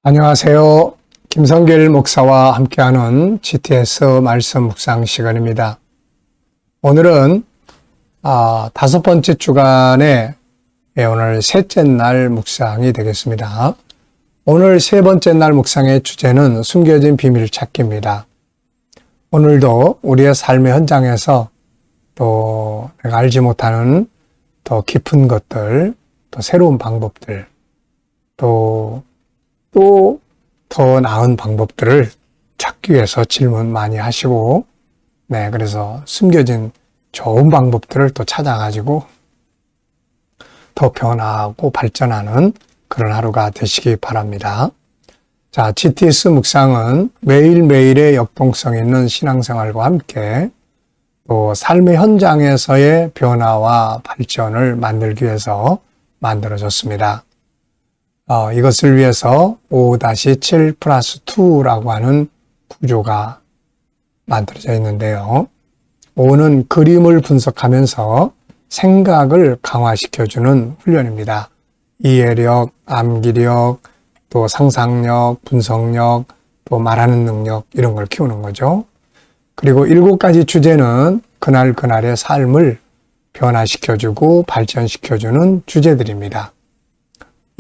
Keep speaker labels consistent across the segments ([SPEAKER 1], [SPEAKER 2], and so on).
[SPEAKER 1] 안녕하세요. 김성길 목사와 함께하는 GTS 말씀 묵상 시간입니다. 오늘은 5번째 주간의 오늘 셋째 날 묵상이 되겠습니다. 오늘 세 번째 날 묵상의 주제는 숨겨진 비밀 찾기입니다. 오늘도 우리의 삶의 현장에서 또 내가 알지 못하는 더 깊은 것들, 또 새로운 방법들, 또 더 나은 방법들을 찾기 위해서 질문 많이 하시고, 그래서 숨겨진 좋은 방법들을 또 찾아가지고 더 변화하고 발전하는 그런 하루가 되시기 바랍니다. 자, GTS 묵상은 매일매일의 역동성 있는 신앙생활과 함께 또 삶의 현장에서의 변화와 발전을 만들기 위해서 만들어졌습니다. 이것을 위해서 5-7+2라고 하는 구조가 만들어져 있는데요. 5는 그림을 분석하면서 생각을 강화시켜주는 훈련입니다. 이해력, 암기력, 또 상상력, 분석력, 또 말하는 능력 이런 걸 키우는 거죠. 그리고 7가지 주제는 그날그날의 삶을 변화시켜주고 발전시켜주는 주제들입니다.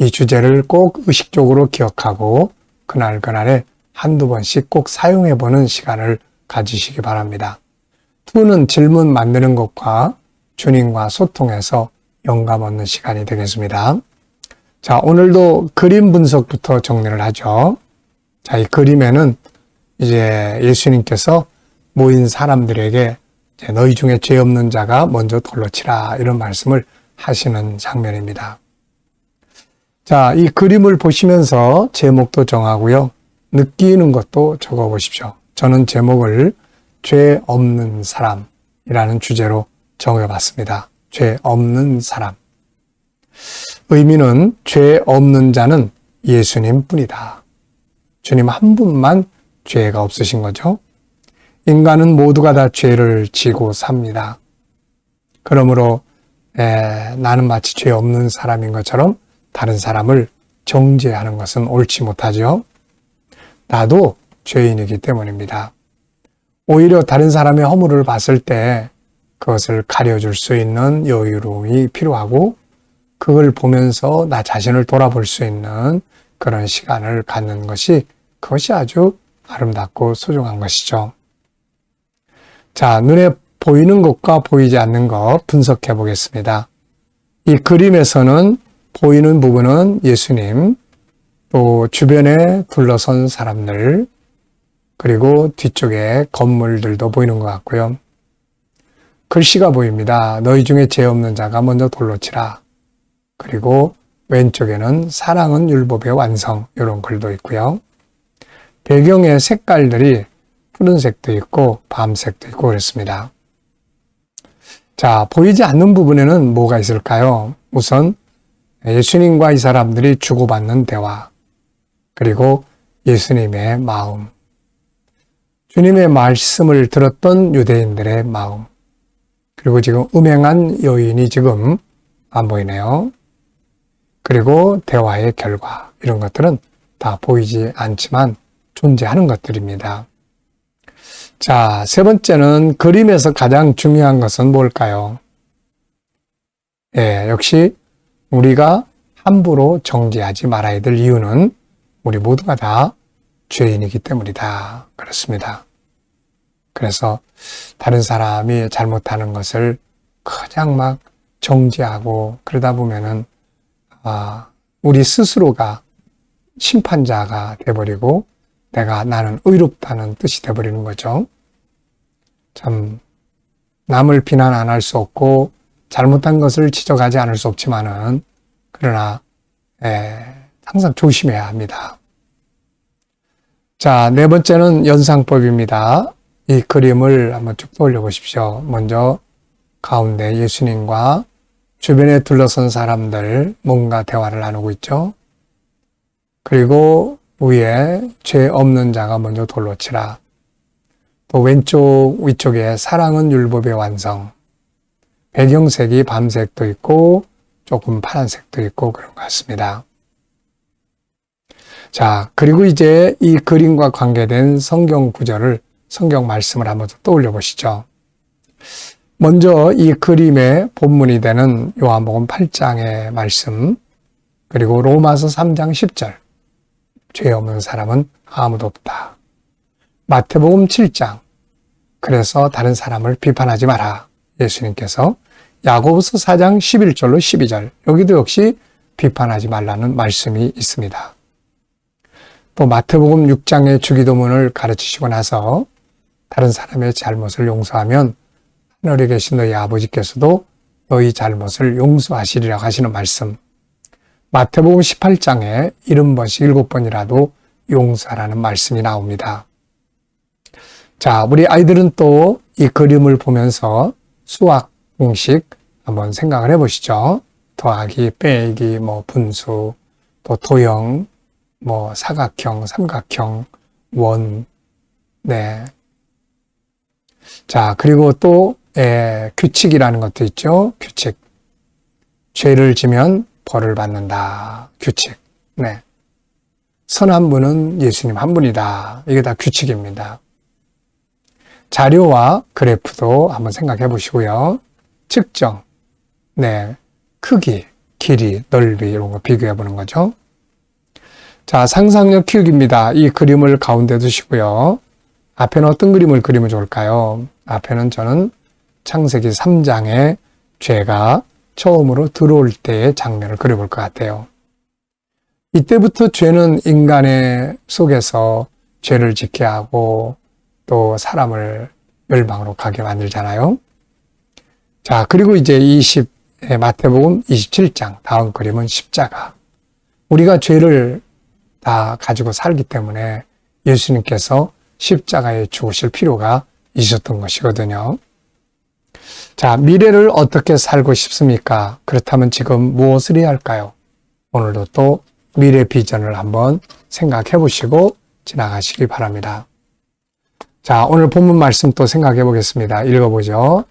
[SPEAKER 1] 이 주제를 꼭 의식적으로 기억하고 그날그날에 한두 번씩 꼭 사용해보는 시간을 가지시기 바랍니다. 2는 질문 만드는 것과 주님과 소통해서 영감 얻는 시간이 되겠습니다. 자, 오늘도 그림 분석부터 정리를 하죠. 자, 이 그림에는 이제 예수님께서 모인 사람들에게 너희 중에 죄 없는 자가 먼저 돌로 치라 이런 말씀을 하시는 장면입니다. 자, 이 그림을 보시면서 제목도 정하고요. 느끼는 것도 적어 보십시오. 저는 제목을 죄 없는 사람이라는 주제로 정해봤습니다. 죄 없는 사람. 의미는 죄 없는 자는 예수님 뿐이다. 주님 한 분만 죄가 없으신 거죠. 인간은 모두가 다 죄를 지고 삽니다. 그러므로 나는 마치 죄 없는 사람인 것처럼 다른 사람을 정죄하는 것은 옳지 못하죠. 나도 죄인이기 때문입니다. 오히려 다른 사람의 허물을 봤을 때 그것을 가려줄 수 있는 여유로움이 필요하고 그걸 보면서 나 자신을 돌아볼 수 있는 그런 시간을 갖는 것이 그것이 아주 아름답고 소중한 것이죠. 자, 눈에 보이는 것과 보이지 않는 것 분석해 보겠습니다. 이 그림에서는 보이는 부분은 예수님, 또 주변에 둘러선 사람들, 그리고 뒤쪽에 건물들도 보이는 것 같고요. 글씨가 보입니다. 너희 중에 죄 없는 자가 먼저 돌로 치라. 그리고 왼쪽에는 사랑은 율법의 완성 이런 글도 있고요. 배경의 색깔들이 푸른색도 있고 밤색도 있고 그렇습니다. 자, 보이지 않는 부분에는 뭐가 있을까요? 우선 예수님과 이 사람들이 주고받는 대화, 그리고 예수님의 마음, 주님의 말씀을 들었던 유대인들의 마음, 그리고 지금 음행한 여인이 지금 안 보이네요. 그리고 대화의 결과, 이런 것들은 다 보이지 않지만 존재하는 것들입니다. 자, 세 번째는 그림에서 가장 중요한 것은 뭘까요? 역시 우리가 함부로 정죄하지 말아야 될 이유는 우리 모두가 다 죄인이기 때문이다. 그렇습니다. 그래서 다른 사람이 잘못하는 것을 그냥 막 정죄하고 그러다 보면은 우리 스스로가 심판자가 돼버리고 나는 의롭다는 뜻이 돼버리는 거죠. 참 남을 비난 안 할 수 없고 잘못한 것을 지적하지 않을 수 없지만은 그러나 항상 조심해야 합니다. 자, 네 번째는 연상법입니다. 이 그림을 한번 쭉 떠올려 보십시오. 먼저 가운데 예수님과 주변에 둘러선 사람들 뭔가 대화를 나누고 있죠. 그리고 위에 죄 없는 자가 먼저 돌로 치라. 또 왼쪽 위쪽에 사랑은 율법의 완성. 배경색이 밤색도 있고 조금 파란색도 있고 그런 것 같습니다. 자, 그리고 이제 이 그림과 관계된 성경 구절을, 성경 말씀을 한번 떠올려 보시죠. 먼저 이 그림의 본문이 되는 요한복음 8장의 말씀, 그리고 로마서 3장 10절, 죄 없는 사람은 아무도 없다. 마태복음 7장, 그래서 다른 사람을 비판하지 마라. 예수님께서 야고보서 4장 11절로 12절, 여기도 역시 비판하지 말라는 말씀이 있습니다. 또 마태복음 6장의 주기도문을 가르치시고 나서 다른 사람의 잘못을 용서하면 하늘에 계신 너희 아버지께서도 너희 잘못을 용서하시리라고 하시는 말씀, 마태복음 18장에 70번씩 7번이라도 용서하라는 말씀이 나옵니다. 자, 우리 아이들은 또 이 그림을 보면서 수학 공식 한번 생각을 해보시죠. 더하기, 빼기, 분수, 또 도형, 사각형, 삼각형, 원, 네. 자, 그리고 또 규칙이라는 것도 있죠. 규칙. 죄를 지면 벌을 받는다. 규칙. 네. 선한 분은 예수님 한 분이다. 이게 다 규칙입니다. 자료와 그래프도 한번 생각해 보시고요. 측정, 네, 크기, 길이, 넓이 이런 거 비교해 보는 거죠. 자, 상상력 키우기입니다. 이 그림을 가운데 두시고요. 앞에는 어떤 그림을 그리면 좋을까요? 앞에는 저는 창세기 3장에 죄가 처음으로 들어올 때의 장면을 그려볼 것 같아요. 이때부터 죄는 인간의 속에서 죄를 짓게 하고 또 사람을 멸망으로 가게 만들잖아요. 자, 그리고 이제 마태복음 27장 다음 그림은 십자가. 우리가 죄를 다 가지고 살기 때문에 예수님께서 십자가에 죽으실 필요가 있었던 것이거든요. 자, 미래를 어떻게 살고 싶습니까? 그렇다면 지금 무엇을 해야 할까요? 오늘도 또 미래 비전을 한번 생각해 보시고 지나가시기 바랍니다. 자, 오늘 본문 말씀 또 생각해 보겠습니다. 읽어보죠.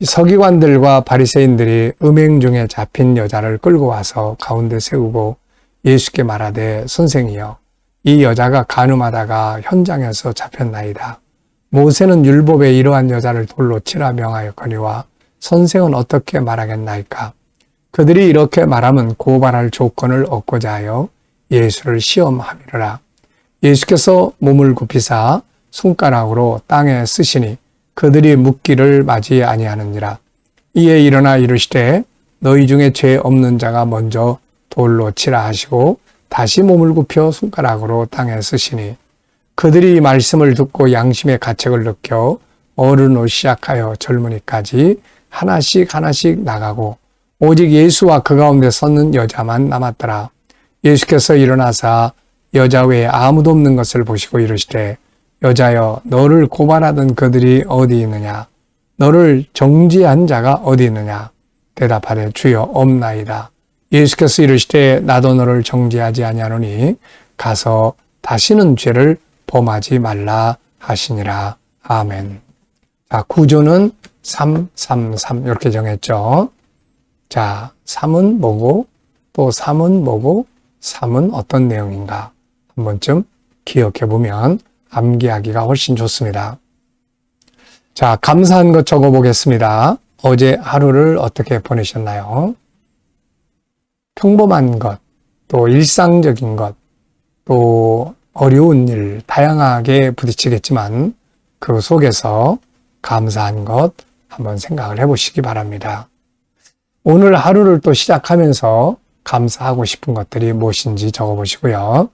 [SPEAKER 1] 서기관들과 바리새인들이 음행 중에 잡힌 여자를 끌고 와서 가운데 세우고 예수께 말하되 선생이여, 이 여자가 간음하다가 현장에서 잡혔나이다. 모세는 율법에 이러한 여자를 돌로 치라 명하였거니와 선생은 어떻게 말하겠나이까? 그들이 이렇게 말하면 고발할 조건을 얻고자 하여 예수를 시험함이라. 예수께서 몸을 굽히사 손가락으로 땅에 쓰시니 그들이 묻기를 맞이 아니하느니라. 이에 일어나 이르시되 너희 중에 죄 없는 자가 먼저 돌로 치라 하시고 다시 몸을 굽혀 손가락으로 땅에 쓰시니 그들이 이 말씀을 듣고 양심의 가책을 느껴 어른으로 시작하여 젊은이까지 하나씩 나가고 오직 예수와 그 가운데 섰는 여자만 남았더라. 예수께서 일어나사 여자 외에 아무도 없는 것을 보시고 이르시되 여자여, 너를 고발하던 그들이 어디 있느냐? 너를 정죄한 자가 어디 있느냐? 대답하되 주여 없나이다. 예수께서 이르시되 나도 너를 정죄하지 아니하노니 가서 다시는 죄를 범하지 말라 하시니라. 아멘. 자, 구조는 3, 3, 3 이렇게 정했죠. 자, 3은 뭐고 또 3은 뭐고 3은 어떤 내용인가? 한 번쯤 기억해 보면 암기하기가 훨씬 좋습니다. 자, 감사한 것 적어보겠습니다. 어제 하루를 어떻게 보내셨나요? 평범한 것, 또 일상적인 것, 또 어려운 일, 다양하게 부딪히겠지만 그 속에서 감사한 것 한번 생각을 해보시기 바랍니다. 오늘 하루를 또 시작하면서 감사하고 싶은 것들이 무엇인지 적어보시고요.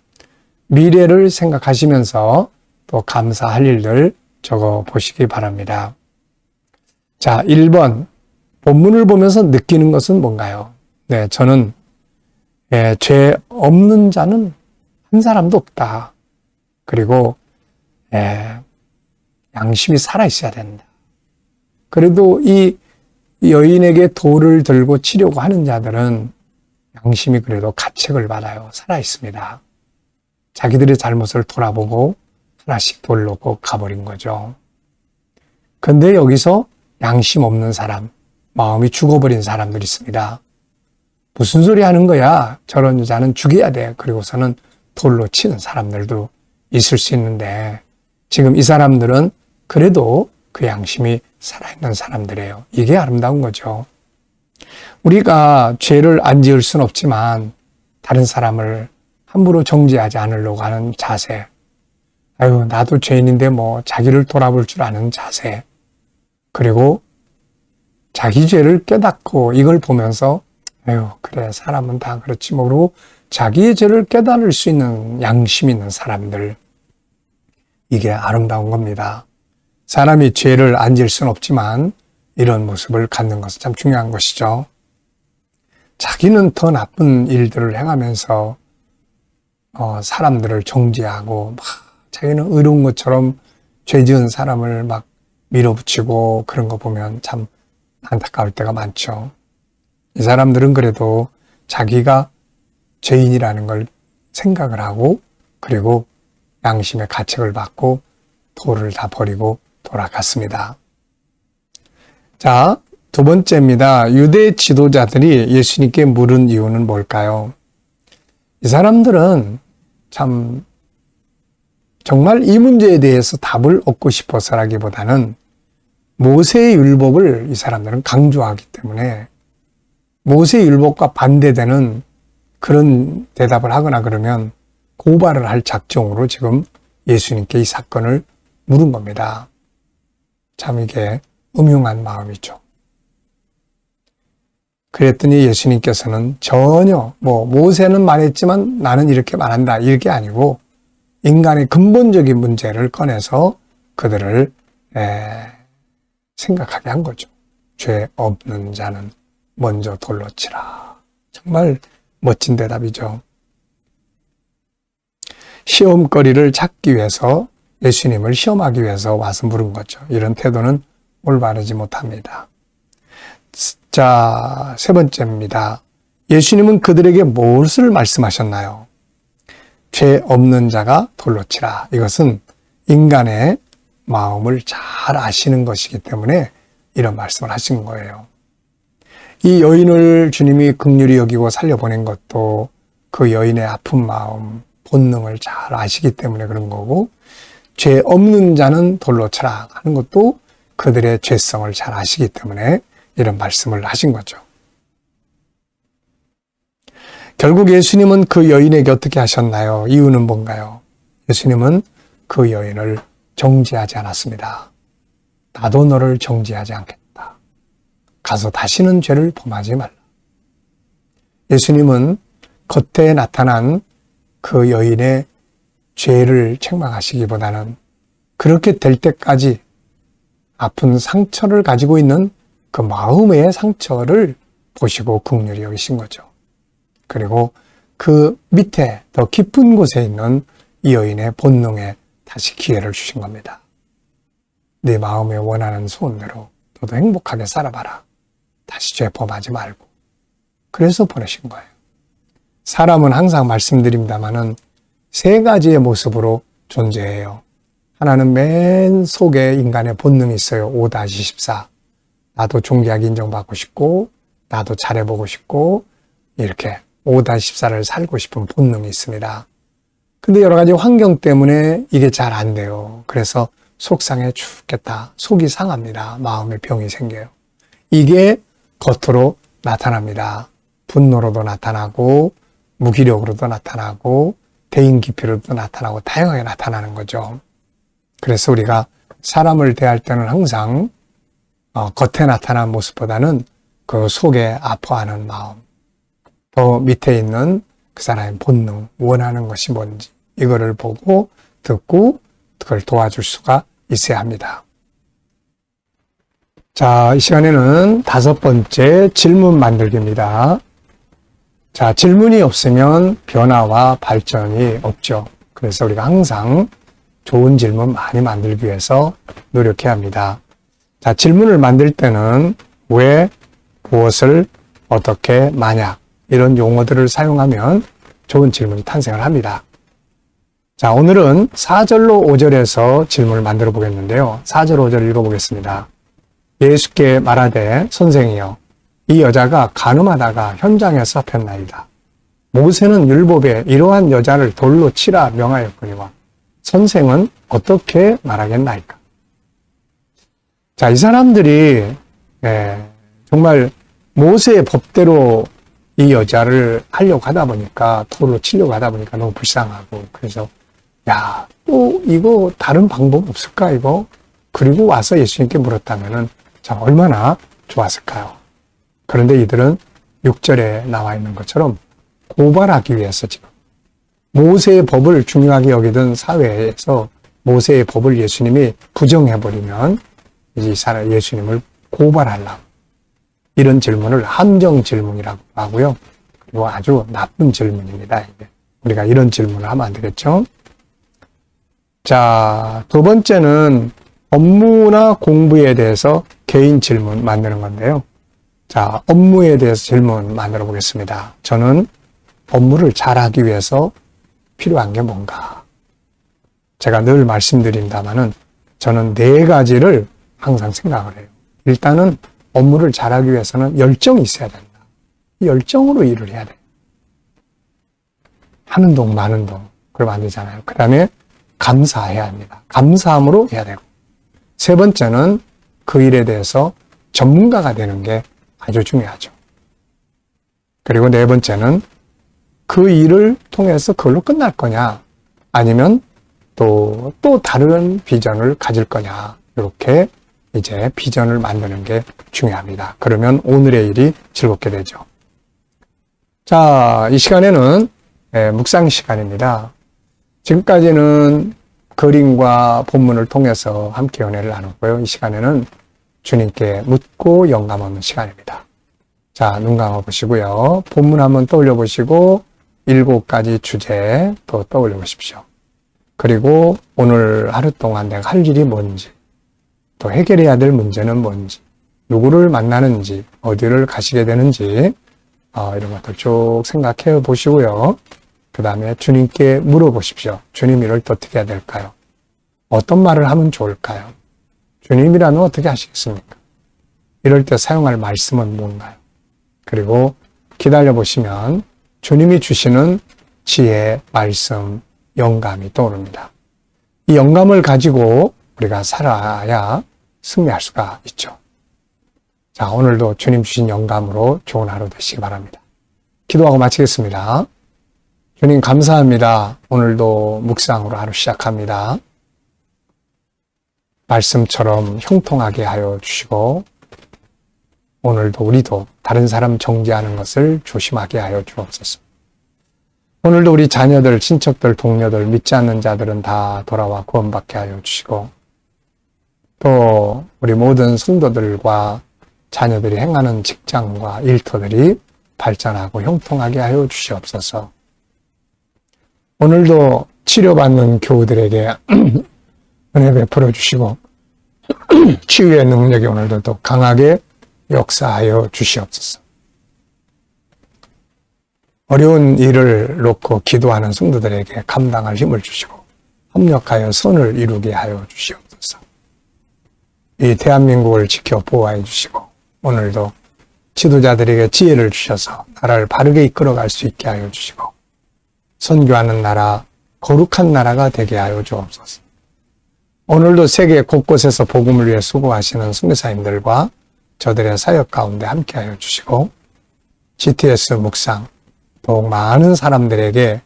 [SPEAKER 1] 미래를 생각하시면서 또 감사할 일들 적어보시기 바랍니다. 자, 1번. 본문을 보면서 느끼는 것은 뭔가요? 네, 저는 죄 없는 자는 한 사람도 없다. 그리고 양심이 살아있어야 된다. 그래도 이 여인에게 돌을 들고 치려고 하는 자들은 양심이 그래도 가책을 받아요. 살아있습니다. 자기들의 잘못을 돌아보고 하나씩 돌려고 가버린 거죠. 근데 여기서 양심 없는 사람, 마음이 죽어버린 사람들이 있습니다. 무슨 소리 하는 거야? 저런 여자는 죽여야 돼. 그리고서는 돌로 치는 사람들도 있을 수 있는데 지금 이 사람들은 그래도 그 양심이 살아있는 사람들이에요. 이게 아름다운 거죠. 우리가 죄를 안 지을 수는 없지만 다른 사람을 함부로 정죄하지 않으려고 하는 자세, 아유 나도 죄인인데 뭐 자기를 돌아볼 줄 아는 자세, 그리고 자기 죄를 깨닫고 이걸 보면서 아유 그래 사람은 다 그렇지 모르고 자기의 죄를 깨달을 수 있는 양심 있는 사람들, 이게 아름다운 겁니다. 사람이 죄를 안 지을 수는 없지만 이런 모습을 갖는 것은 참 중요한 것이죠. 자기는 더 나쁜 일들을 행하면서 사람들을 정죄하고 막 자기는 의로운 것처럼 죄 지은 사람을 막 밀어붙이고 그런 거 보면 참 안타까울 때가 많죠. 이 사람들은 그래도 자기가 죄인이라는 걸 생각을 하고 그리고 양심의 가책을 받고 도를 다 버리고 돌아갔습니다. 자, 두 번째입니다. 유대 지도자들이 예수님께 물은 이유는 뭘까요? 이 사람들은 참 정말 이 문제에 대해서 답을 얻고 싶어서라기보다는 모세의 율법을 이 사람들은 강조하기 때문에 모세의 율법과 반대되는 그런 대답을 하거나 그러면 고발을 할 작정으로 지금 예수님께 이 사건을 물은 겁니다. 참 이게 음흉한 마음이죠. 그랬더니 예수님께서는 전혀 모세는 말했지만 나는 이렇게 말한다 이게 아니고 인간의 근본적인 문제를 꺼내서 그들을 생각하게 한 거죠. 죄 없는 자는 먼저 돌로 치라. 정말 멋진 대답이죠. 시험거리를 찾기 위해서 예수님을 시험하기 위해서 와서 물은 거죠. 이런 태도는 올바르지 못합니다. 자, 세 번째입니다. 예수님은 그들에게 무엇을 말씀하셨나요? 죄 없는 자가 돌로 치라. 이것은 인간의 마음을 잘 아시는 것이기 때문에 이런 말씀을 하신 거예요. 이 여인을 주님이 긍휼히 여기고 살려보낸 것도 그 여인의 아픈 마음, 본능을 잘 아시기 때문에 그런 거고, 죄 없는 자는 돌로 쳐라 하는 것도 그들의 죄성을 잘 아시기 때문에 이런 말씀을 하신 거죠. 결국 예수님은 그 여인에게 어떻게 하셨나요? 이유는 뭔가요? 예수님은 그 여인을 정죄하지 않았습니다. 나도 너를 정죄하지 않겠다. 가서 다시는 죄를 범하지 말라. 예수님은 겉에 나타난 그 여인의 죄를 책망하시기보다는 그렇게 될 때까지 아픈 상처를 가지고 있는 그 마음의 상처를 보시고 긍휼히 여기신 거죠. 그리고 그 밑에 더 깊은 곳에 있는 이 여인의 본능에 다시 기회를 주신 겁니다. 네 마음에 원하는 소원대로 너도 행복하게 살아봐라. 다시 죄 범하지 말고. 그래서 보내신 거예요. 사람은 항상 말씀드립니다마는 세 가지의 모습으로 존재해요. 하나는 맨 속에 인간의 본능이 있어요. 5-14. 나도 존귀하게 인정받고 싶고 나도 잘해보고 싶고 이렇게 5-14를 살고 싶은 본능이 있습니다. 근데 여러 가지 환경 때문에 이게 잘 안 돼요. 그래서 속상해 죽겠다. 속이 상합니다. 마음에 병이 생겨요. 이게 겉으로 나타납니다. 분노로도 나타나고 무기력으로도 나타나고 대인 기피로도 나타나고 다양하게 나타나는 거죠. 그래서 우리가 사람을 대할 때는 항상 겉에 나타난 모습보다는 그 속에 아파하는 마음, 더 밑에 있는 그 사람의 본능, 원하는 것이 뭔지 이거를 보고 듣고 그걸 도와줄 수가 있어야 합니다. 자, 이 시간에는 5번째 질문 만들기입니다. 자, 질문이 없으면 변화와 발전이 없죠. 그래서 우리가 항상 좋은 질문 많이 만들기 위해서 노력해야 합니다. 자, 질문을 만들 때는 왜, 무엇을, 어떻게, 만약 이런 용어들을 사용하면 좋은 질문이 탄생을 합니다. 자, 오늘은 4절로 5절에서 질문을 만들어 보겠는데요. 4절, 5절 읽어보겠습니다. 예수께 말하되 선생이여 이 여자가 간음하다가 현장에서 잡혔나이다. 모세는 율법에 이러한 여자를 돌로 치라 명하였거니와 선생은 어떻게 말하겠나이까. 자, 이 사람들이 정말 모세의 법대로 이 여자를 하려고 하다 보니까, 돌로 치려고 하다 보니까 너무 불쌍하고, 그래서 야, 또 이거 다른 방법 없을까 이거? 그리고 와서 예수님께 물었다면은 참 얼마나 좋았을까요? 그런데 이들은 6절에 나와 있는 것처럼 고발하기 위해서 지금 모세의 법을 중요하게 여기던 사회에서 모세의 법을 예수님이 부정해버리면 이제 이 사람 예수님을 고발하려고 이런 질문을 함정 질문이라고 하고요. 그리고 아주 나쁜 질문입니다. 이게. 우리가 이런 질문을 하면 안 되겠죠. 자, 두 번째는 업무나 공부에 대해서 개인 질문 만드는 건데요. 자, 업무에 대해서 질문 만들어 보겠습니다. 저는 업무를 잘하기 위해서 필요한 게 뭔가? 제가 늘 말씀드린다마는 저는 4가지를 항상 생각을 해요. 일단은 업무를 잘하기 위해서는 열정이 있어야 된다. 열정으로 일을 해야 돼. 하는 동 마는 동. 그러면 안 되잖아요. 그 다음에 감사해야 합니다. 감사함으로 해야 되고. 세 번째는 그 일에 대해서 전문가가 되는 게 아주 중요하죠. 그리고 네 번째는 그 일을 통해서 그걸로 끝날 거냐, 아니면 또 다른 비전을 가질 거냐, 이렇게 이제 비전을 만드는 게 중요합니다. 그러면 오늘의 일이 즐겁게 되죠. 자, 이 시간에는 묵상 시간입니다. 지금까지는 그림과 본문을 통해서 함께 은혜를 나눴고요. 이 시간에는 주님께 묻고 영감하는 시간입니다. 자, 눈 감아 보시고요. 본문 한번 떠올려 보시고 7가지 주제 또 떠올려 보십시오. 그리고 오늘 하루 동안 내가 할 일이 뭔지, 또 해결해야 될 문제는 뭔지, 누구를 만나는지, 어디를 가시게 되는지, 이런 것들 쭉 생각해 보시고요. 그 다음에 주님께 물어보십시오. 주님, 이럴 때 어떻게 해야 될까요? 어떤 말을 하면 좋을까요? 주님이라면 어떻게 하시겠습니까? 이럴 때 사용할 말씀은 뭔가요? 그리고 기다려 보시면 주님이 주시는 지혜, 말씀, 영감이 떠오릅니다. 이 영감을 가지고 우리가 살아야 승리할 수가 있죠. 자, 오늘도 주님 주신 영감으로 좋은 하루 되시기 바랍니다. 기도하고 마치겠습니다. 주님 감사합니다. 오늘도 묵상으로 하루 시작합니다. 말씀처럼 형통하게 하여 주시고 오늘도 우리도 다른 사람 정죄하는 것을 조심하게 하여 주옵소서. 오늘도 우리 자녀들, 친척들, 동료들, 믿지 않는 자들은 다 돌아와 구원받게 하여 주시고 또 우리 모든 성도들과 자녀들이 행하는 직장과 일터들이 발전하고 형통하게 하여 주시옵소서. 오늘도 치료받는 교우들에게 은혜 베풀어 주시고 치유의 능력이 오늘도 더 강하게 역사하여 주시옵소서. 어려운 일을 놓고 기도하는 성도들에게 감당할 힘을 주시고 협력하여 선을 이루게 하여 주시옵소서. 이 대한민국을 지켜 보호해 주시고 오늘도 지도자들에게 지혜를 주셔서 나라를 바르게 이끌어갈 수 있게 하여 주시고 선교하는 나라, 거룩한 나라가 되게 하여 주옵소서. 오늘도 세계 곳곳에서 복음을 위해 수고하시는 선교사님들과 저들의 사역 가운데 함께하여 주시고 GTS 묵상 더욱 많은 사람들에게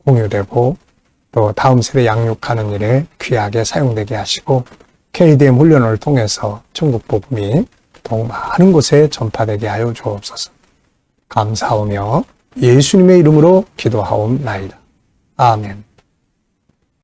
[SPEAKER 1] 공유되고 또 다음 세대 양육하는 일에 귀하게 사용되게 하시고 KDM 훈련을 통해서 천국 복음이 더욱 많은 곳에 전파되게 하여 주옵소서. 감사하며 예수님의 이름으로 기도하옵나이다. 아멘.